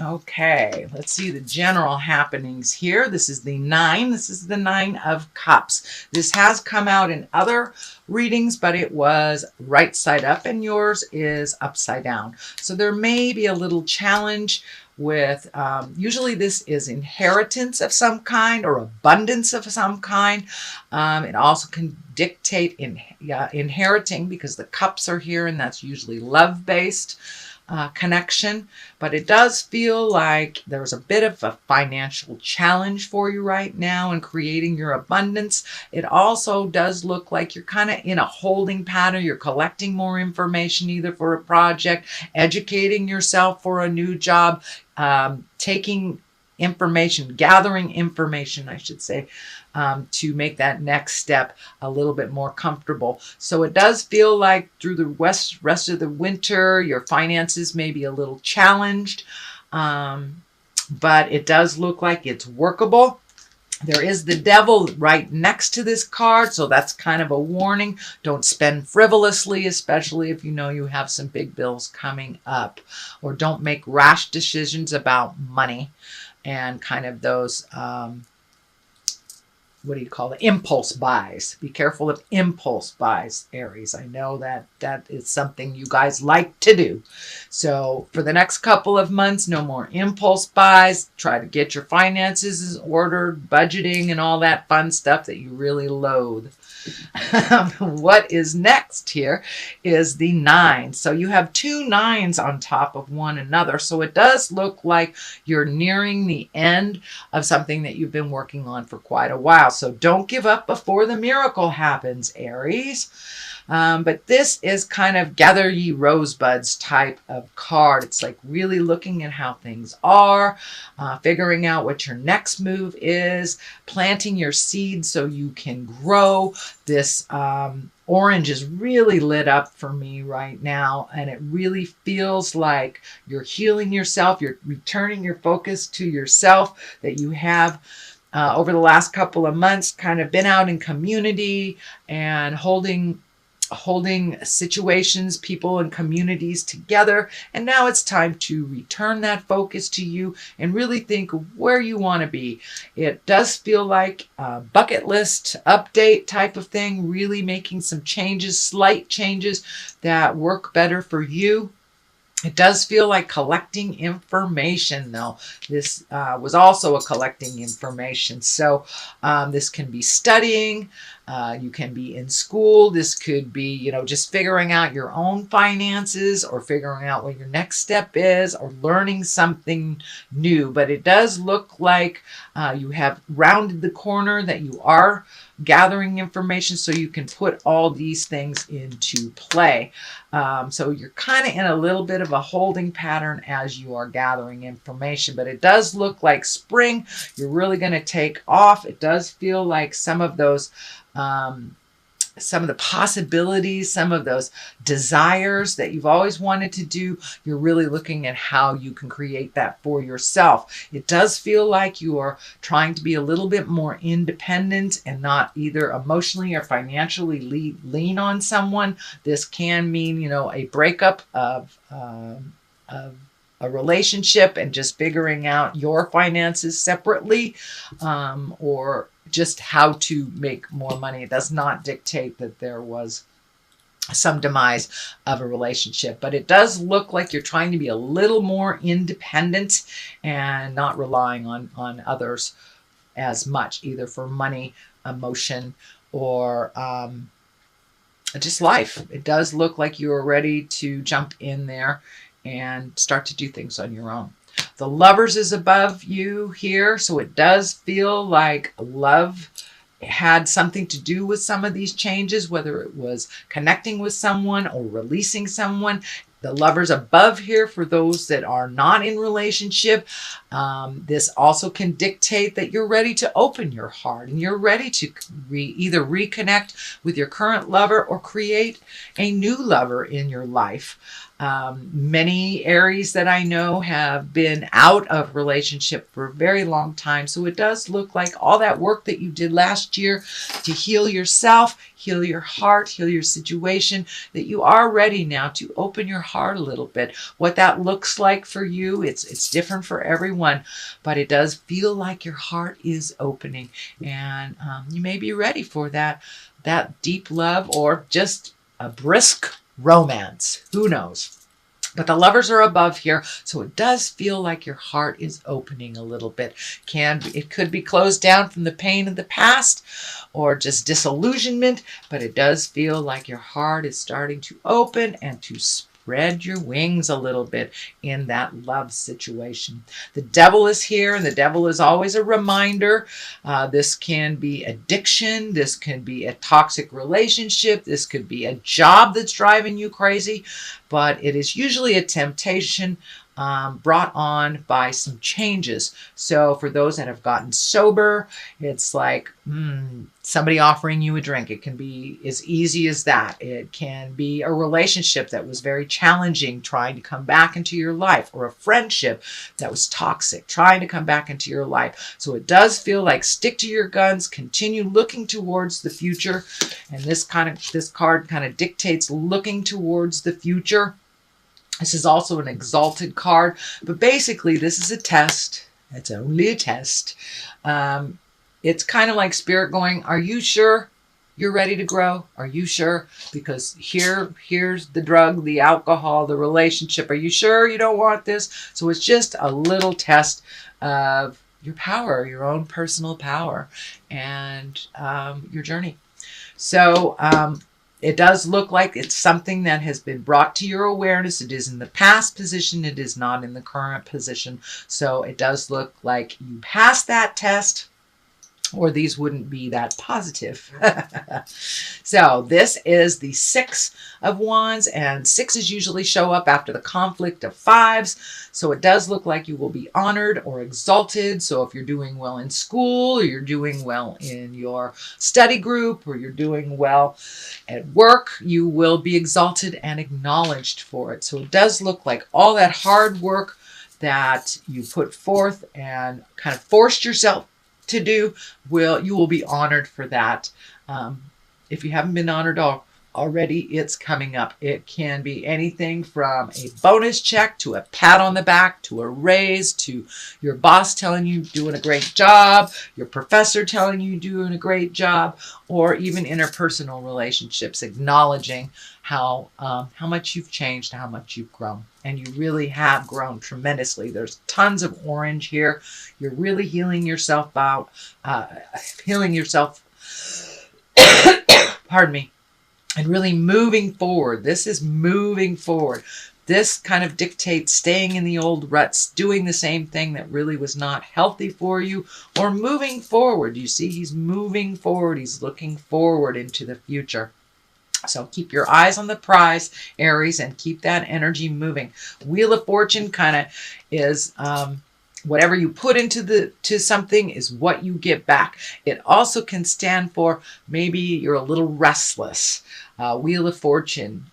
Okay, let's see the general happenings here. This is the 9. This is the 9 of Cups. This has come out in other readings, but it was right side up and yours is upside down. So there may be a little challenge with, usually this is inheritance of some kind or abundance of some kind. It also can dictate inheriting because the cups are here and that's usually love-based. Connection, but it does feel like there's a bit of a financial challenge for you right now in creating your abundance. It also does look like you're kind of in a holding pattern. You're collecting more information either for a project, educating yourself for a new job, taking information, gathering information, I should say, to make that next step a little bit more comfortable. So it does feel like through the rest of the winter, your finances may be a little challenged, but it does look like it's workable. There is the devil right next to this card, so that's kind of a warning. Don't spend frivolously, especially if you know you have some big bills coming up, or don't make rash decisions about money and kind of those what do you call it? Impulse buys. Be careful of impulse buys, Aries. I know that is something you guys like to do. So for the next couple of months, no more impulse buys. Try to get your finances ordered, budgeting, and all that fun stuff that you really loathe. What is next here is the 9. So you have 2 9s on top of one another. So it does look like you're nearing the end of something that you've been working on for quite a while. So don't give up before the miracle happens, Aries. But this is kind of gather ye rosebuds type of card. It's like really looking at how things are, figuring out what your next move is, planting your seeds so you can grow. This orange is really lit up for me right now, and it really feels like you're healing yourself. You're returning your focus to yourself that you have over the last couple of months kind of been out in community and holding situations, people, and communities together. And now it's time to return that focus to you and really think of where you want to be. It does feel like a bucket list update type of thing, really making some changes, slight changes that work better for you. It does feel like collecting information, though. This was also a collecting information. So this can be studying. You can be in school. This could be, just figuring out your own finances or figuring out what your next step is or learning something new. But it does look like you have rounded the corner, that you are gathering information so you can put all these things into play. So you're kind of in a little bit of a holding pattern as you are gathering information, but it does look like spring. You're really going to take off. It does feel like some of those some of the possibilities, some of those desires that you've always wanted to do, you're really looking at how you can create that for yourself. It does feel like you are trying to be a little bit more independent and not either emotionally or financially lean on someone. This can mean, a breakup of a relationship and just figuring out your finances separately, or just how to make more money. It does not dictate that there was some demise of a relationship, but it does look like you're trying to be a little more independent and not relying on others as much, either for money, emotion, or just life. It does look like you're ready to jump in there and start to do things on your own. The Lovers is above you here, so it does feel like love had something to do with some of these changes, whether it was connecting with someone or releasing someone. The Lovers above here for those that are not in relationship. This also can dictate that you're ready to open your heart and you're ready to either reconnect with your current lover or create a new lover in your life. Many Aries that I know have been out of relationship for a very long time. So it does look like all that work that you did last year to heal yourself, heal your heart, heal your situation, that you are ready now to open your heart a little bit. What that looks like for you, it's different for everyone, but it does feel like your heart is opening, and you may be ready for that deep love, or just a brisk romance. Who knows? But the lovers are above here, so it does feel like your heart is opening a little bit. It could be closed down from the pain of the past or just disillusionment, but it does feel like your heart is starting to open and to spread your wings a little bit in that love situation. The devil is here, and the devil is always a reminder. This can be addiction. This can be a toxic relationship. This could be a job that's driving you crazy, but it is usually a temptation brought on by some changes. So for those that have gotten sober, it's like somebody offering you a drink. It can be as easy as that. It can be a relationship that was very challenging, trying to come back into your life, or a friendship that was toxic, trying to come back into your life. So it does feel like stick to your guns, continue looking towards the future. And this card kind of dictates looking towards the future. This is also an exalted card, but basically this is a test. It's only a test. It's kind of like spirit going, are you sure you're ready to grow? Are you sure? Because here's the drug, the alcohol, the relationship. Are you sure you don't want this? So it's just a little test of your power, your own personal power, and your journey. So it does look like it's something that has been brought to your awareness. It is in the past position. It is not in the current position. So it does look like you passed that test, or these wouldn't be that positive. So this is the 6 of Wands, and 6s usually show up after the conflict of 5s. So it does look like you will be honored or exalted. So if you're doing well in school, or you're doing well in your study group, or you're doing well at work, you will be exalted and acknowledged for it. So it does look like all that hard work that you put forth and kind of forced yourself to do, you will be honored for that. If you haven't been honored already, it's coming up. It can be anything from a bonus check to a pat on the back to a raise to your boss telling you doing a great job, your professor telling you doing a great job, or even interpersonal relationships acknowledging how much you've changed, how much you've grown. And you really have grown tremendously. There's tons of orange here. You're really healing yourself out, pardon me, and really moving forward. This is moving forward. This kind of dictates staying in the old ruts, doing the same thing that really was not healthy for you, or moving forward. You see, he's moving forward. He's looking forward into the future. So keep your eyes on the prize, Aries, and keep that energy moving. Wheel of Fortune kind of is whatever you put into something is what you get back. It also can stand for maybe you're a little restless. Wheel of Fortune,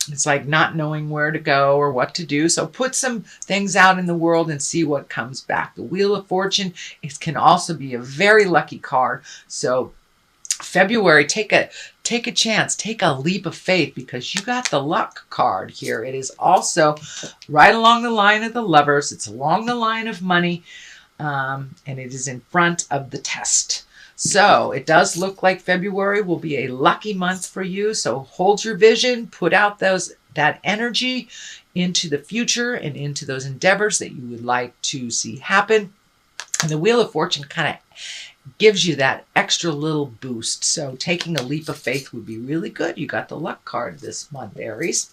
it's like not knowing where to go or what to do. So put some things out in the world and see what comes back. The Wheel of Fortune, it can also be a very lucky card. So February, take a chance, take a leap of faith, because you got the luck card here. It is also right along the line of the lovers. It's along the line of money, and it is in front of the test. So it does look like February will be a lucky month for you. So hold your vision, put out that energy into the future and into those endeavors that you would like to see happen. And the Wheel of Fortune kind of gives you that extra little boost. So taking a leap of faith would be really good. You got the luck card this month, Aries.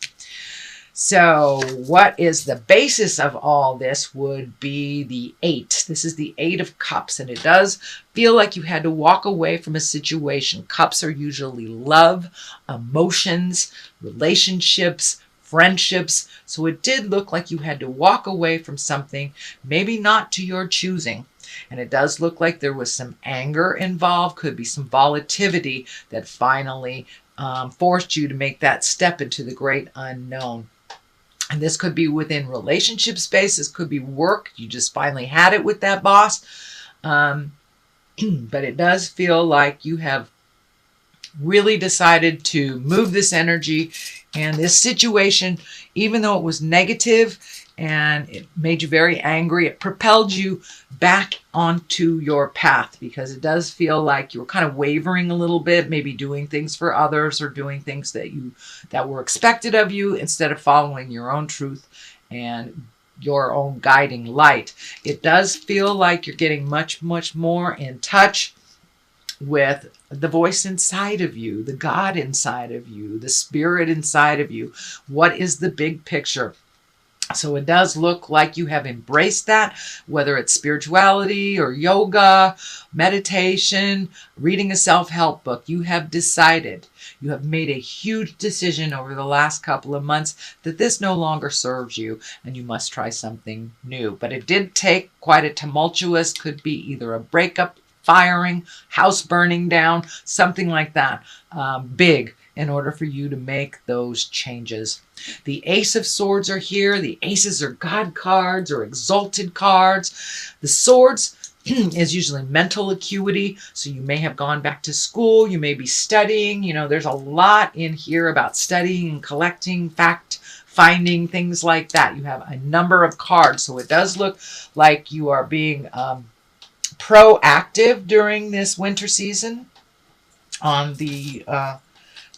So what is the basis of all this would be the 8. This is the 8 of Cups, and it does feel like you had to walk away from a situation. Cups are usually love, emotions, relationships, friendships. So it did look like you had to walk away from something, maybe not to your choosing. And it does look like there was some anger involved, could be some volatility that finally forced you to make that step into the great unknown. And this could be within relationship space. This could be work. You just finally had it with that boss. But it does feel like you have really decided to move this energy and this situation, even though it was negative and it made you very angry, it propelled you back onto your path, because it does feel like you were kind of wavering a little bit, maybe doing things for others or doing things that were expected of you instead of following your own truth and your own guiding light. It does feel like you're getting much, much more in touch with the voice inside of you, the God inside of you, the spirit inside of you. What is the big picture? So it does look like you have embraced that, whether it's spirituality or yoga, meditation, reading a self-help book. You have decided, you have made a huge decision over the last couple of months that this no longer serves you and you must try something new. But it did take quite a tumultuous, could be either a breakup, firing, house burning down, something like that, big, in order for you to make those changes. The Ace of Swords are here. The Aces are God cards or exalted cards. The Swords is usually mental acuity. So you may have gone back to school. You may be studying. You know, there's a lot in here about studying and collecting, fact finding, things like that. You have a number of cards. So it does look like you are being proactive during this winter season on the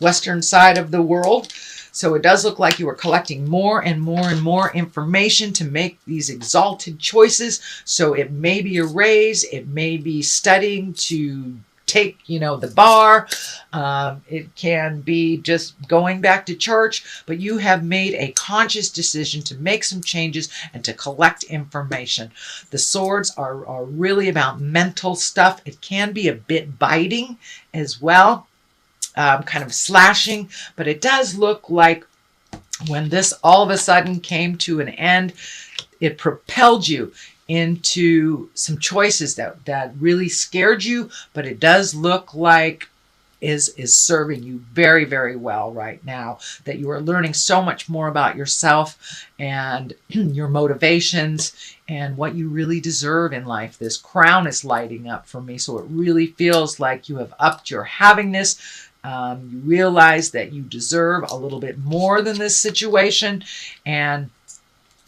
western side of the world. So it does look like you are collecting more and more and more information to make these exalted choices. So it may be a raise, it may be studying to take, the bar. It can be just going back to church, but you have made a conscious decision to make some changes and to collect information. The Swords are really about mental stuff. It can be a bit biting as well. Kind of slashing, but it does look like when this all of a sudden came to an end, it propelled you into some choices that really scared you, but it does look like is serving you very, very well right now, that you are learning so much more about yourself and your motivations and what you really deserve in life. This crown is lighting up for me, so it really feels like you have upped your havingness. You realize that you deserve a little bit more than this situation, and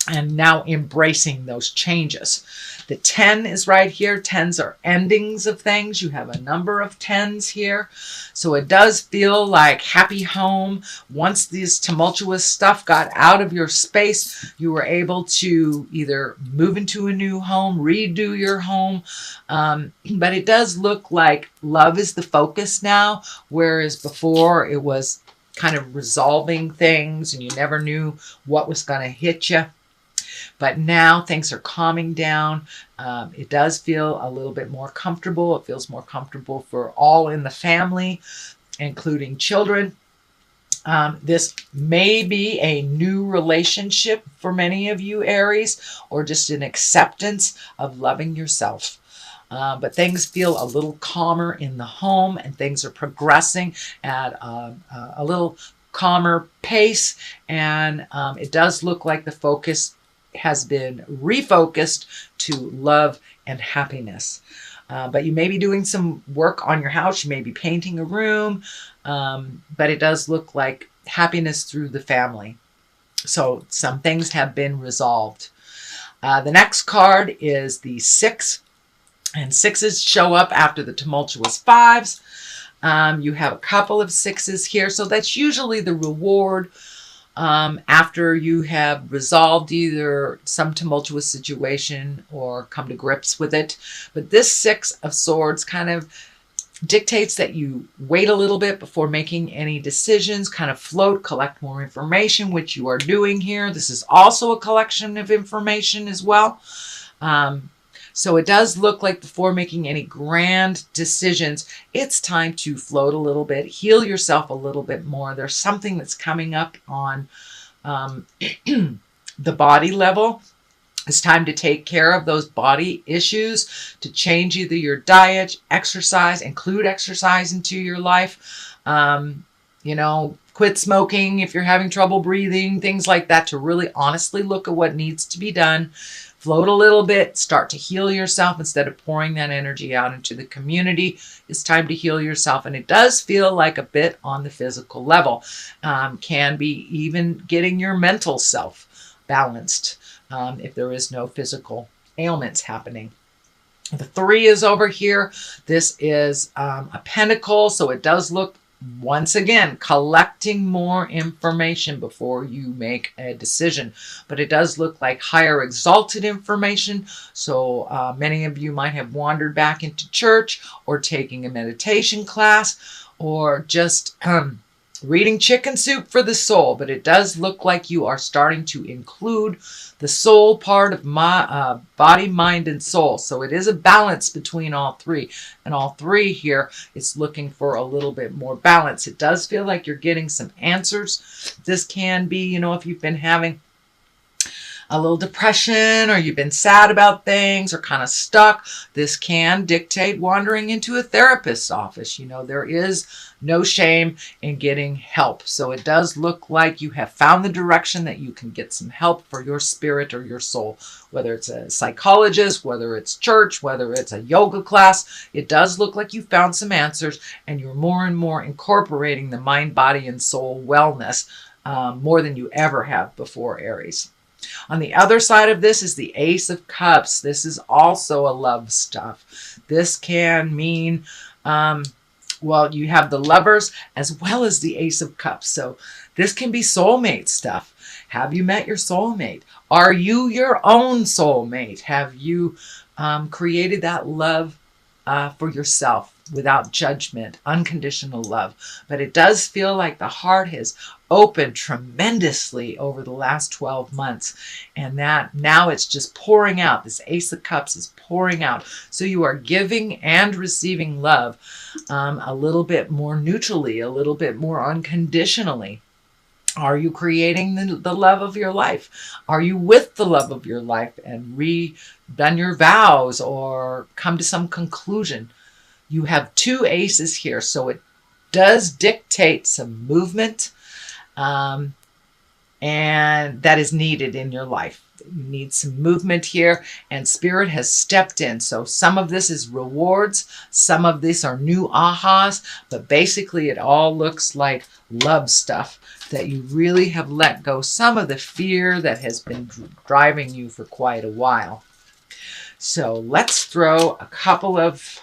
now embracing those changes. The 10 is right here. 10s are endings of things. You have a number of 10s here. So it does feel like happy home. Once this tumultuous stuff got out of your space, you were able to either move into a new home, redo your home. But it does look like love is the focus now, whereas before it was kind of resolving things and you never knew what was going to hit you. But now things are calming down. It does feel a little bit more comfortable. It feels more comfortable for all in the family, including children. This may be a new relationship for many of you, Aries, or just an acceptance of loving yourself. But things feel a little calmer in the home, and things are progressing at a little calmer pace. And it does look like the focus has been refocused to love and happiness. But you may be doing some work on your house. You may be painting a room, but it does look like happiness through the family. So some things have been resolved. The next card is the 6, and 6s show up after the tumultuous 5s. You have a couple of 6s here, so that's usually the reward after you have resolved either some tumultuous situation or come to grips with it. But this 6 of Swords kind of dictates that you wait a little bit before making any decisions, kind of float, collect more information, which you are doing here. This is also a collection of information as well. So it does look like before making any grand decisions, it's time to float a little bit, heal yourself a little bit more. There's something that's coming up on the body level. It's time to take care of those body issues, to change either your diet, exercise, include exercise into your life. Quit smoking if you're having trouble breathing, things like that, to really honestly look at what needs to be done. Float a little bit, start to heal yourself instead of pouring that energy out into the community. It's time to heal yourself. And it does feel like a bit on the physical level. Can be even getting your mental self balanced if there is no physical ailments happening. The 3 is over here. This is a pentacle, so it does look, once again, collecting more information before you make a decision. But it does look like higher exalted information. So many of you might have wandered back into church or taking a meditation class or just reading Chicken Soup for the Soul. But it does look like you are starting to include the soul part of my body, mind, and soul. So it is a balance between all 3. And all 3 here, it's looking for a little bit more balance. It does feel like you're getting some answers. This can be, if you've been having a little depression or you've been sad about things or kind of stuck, this can dictate wandering into a therapist's office. There is no shame in getting help. So it does look like you have found the direction that you can get some help for your spirit or your soul, whether it's a psychologist, whether it's church, whether it's a yoga class. It does look like you found some answers and you're more and more incorporating the mind, body, and soul wellness more than you ever have before, Aries. On the other side of this is the Ace of Cups. This is also a love stuff. This can mean, you have the Lovers as well as the Ace of Cups. So this can be soulmate stuff. Have you met your soulmate? Are you your own soulmate? Have you created that love for yourself without judgment, unconditional love? But it does feel like the heart has opened tremendously over the last 12 months. And that now it's just pouring out. This Ace of Cups is pouring out. So you are giving and receiving love a little bit more neutrally, a little bit more unconditionally. Are you creating the love of your life? Are you with the love of your life and redone your vows or come to some conclusion? You have 2 aces here, so it does dictate some movement and that is needed in your life. You need some movement here, and Spirit has stepped in. So some of this is rewards, some of this are new ahas, but basically it all looks like love stuff that you really have let go some of the fear that has been driving you for quite a while. So let's throw a couple of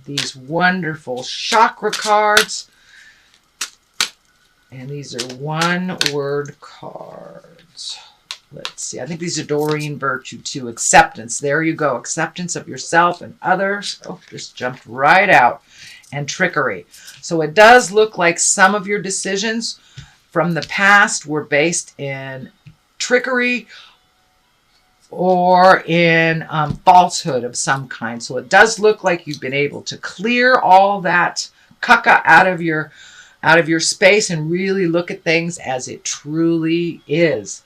these wonderful chakra cards. And these are 1-word cards. Let's see. I think these are Doreen Virtue too. Acceptance. There you go. Acceptance of yourself and others. Oh, just jumped right out. And trickery. So it does look like some of your decisions from the past were based in trickery or in falsehood of some kind. So it does look like you've been able to clear all that caca out of your space and really look at things as it truly is.